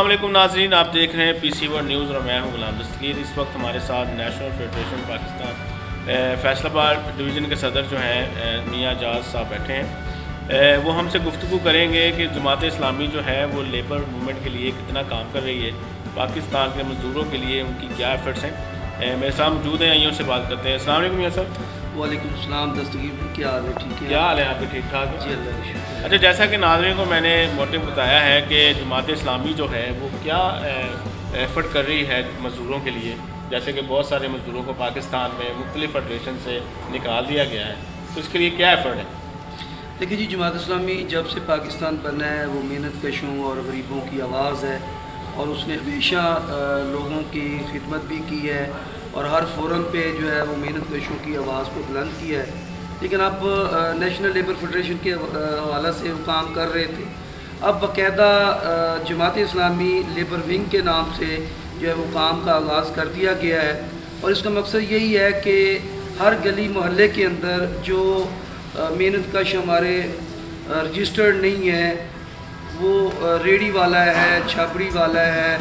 अस्सलाम वालेकुम नाज़रीन, आप देख रहे हैं PC वर्ल्ड न्यूज़ और मैं हूं गुलाम दस्तगीर। इस वक्त हमारे साथ national federation Pakistan Faisalabad division के सदर जो हैं मियां जाज साहब बैठे हैं। वो हमसे गुफ्तगू करेंगे कि जमात इस्लामी जो है वो लेबर मूवमेंट के लिए कितना काम कर रही है, पाकिस्तान के मज़दूरों के लिए उनकी क्या एफर्ट्स हैं। मेरे साथ मौजूद हैं, आइयों से बात करते हैं। अस्सलाम वालेकुम मियां साहब। वालेकुम सलाम दस्तगीर, क्या हाल है? ठीक है। क्या हाल है आपके? ठीक ठाक है जी, अल्लाह का शुक्र। अच्छा, जैसा कि नाज़रीन को मैंने मोटिव बताया है कि जमात इस्लामी जो है वो क्या एफ़र्ट कर रही है मज़दूरों के लिए, जैसे कि बहुत सारे मज़दूरों को पाकिस्तान में मुख्तलिफ़ फेडरेशन से निकाल दिया गया है, तो इसके लिए क्या एफ़र्ट है? देखिए जी, जमात इस्लामी जब से पाकिस्तान बना है वो मेहनत कशों और गरीबों की आवाज़ है और उसने हमेशा लोगों की खिदमत भी की है और हर फोरम पे जो है वो मेहनत कशों की आवाज़ को बुलंद किया है। लेकिन अब नेशनल लेबर फेडरेशन के हवाला से वो काम कर रहे थे, अब बाकायदा जमात इस्लामी लेबर विंग के नाम से जो है वो काम का आगाज़ कर दिया गया है और इसका मकसद यही है कि हर गली मोहल्ले के अंदर जो मेहनत कश हमारे रजिस्टर्ड नहीं है, वो रेडी वाला है, छापड़ी वाला है,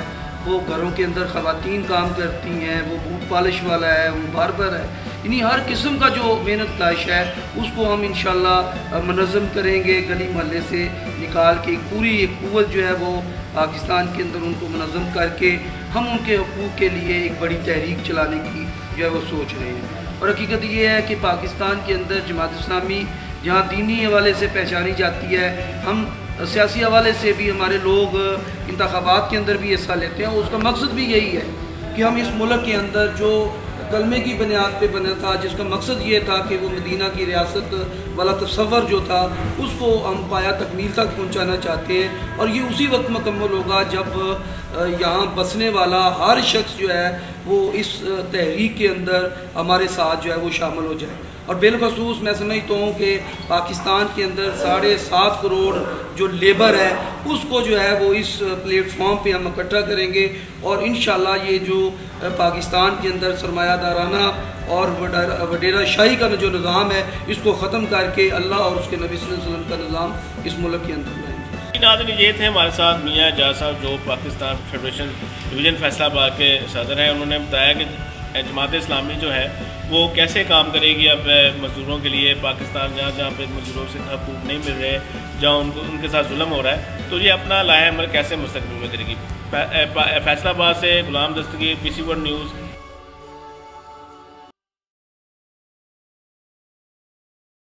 वो घरों के अंदर ख़वातीन काम करती हैं, वो बूट पॉलिश वाला है, वो बार्बर है, यानी हर किस्म का जो मेहनत काश है उसको हम इंशाल्लाह मनज़म करेंगे। गली मोहल्ले से निकाल के पूरी एक कुव्वत जो है वो पाकिस्तान के अंदर उनको मनज़म करके हम उनके हकूक़ के लिए एक बड़ी तहरीक चलाने की जो है वो सोच रहे हैं। और हकीकत ये है कि पाकिस्तान के अंदर जमात इस्लामी जहाँ दीनी हवाले से पहचानी जाती है, हम सियासी हवाले से भी हमारे लोग इंतखाबात के अंदर भी हिस्सा लेते हैं। उसका मकसद भी यही है कि हम इस मुल्क के अंदर जो कलमे की बुनियाद पे बना था, जिसका मकसद ये था कि वो मदीना की रियासत वाला तस्वर जो था उसको हम पाया तकमील तक पहुंचाना चाहते हैं और ये उसी वक्त मुकम्मल होगा जब यहाँ बसने वाला हर शख्स जो है वो इस तहरीक के अंदर हमारे साथ जो है वो शामिल हो जाए। और बिलखसूस मैं समझता हूँ कि पाकिस्तान के अंदर 7.5 करोड़ जो लेबर है उसको जो है वो इस प्लेटफॉर्म पे हम इकट्ठा करेंगे और इंशाल्लाह ये जो पाकिस्तान के अंदर सरमायादाराना और वडेरा शाही का जो निज़ाम है इसको ख़त्म करके अल्लाह और उसके नबी सल्लल्लाहु अलैहि वसल्लम का निज़ाम इस मुल्क के अंदर लाएंगे। नाज़रीन, ये थे हमारे साथ मियां जाज साहब जो पाकिस्तान फेडरेशन डिवीज़न फैसलाबाद के सदर हैं। उन्होंने बताया कि जमात इस्लामी जो है वो कैसे काम करेगी अब मज़दूरों के लिए। पाकिस्तान जहाँ पे मज़दूरों से हकूक़ नहीं मिल रहे, जहाँ उनके साथ जुल्म हो रहा है, तो ये अपना लाहे अमल कैसे मुस्तक़बिल में करेगी। फैसलाबाद से गुलाम दस्तगीर, PC वर्ल्ड न्यूज़।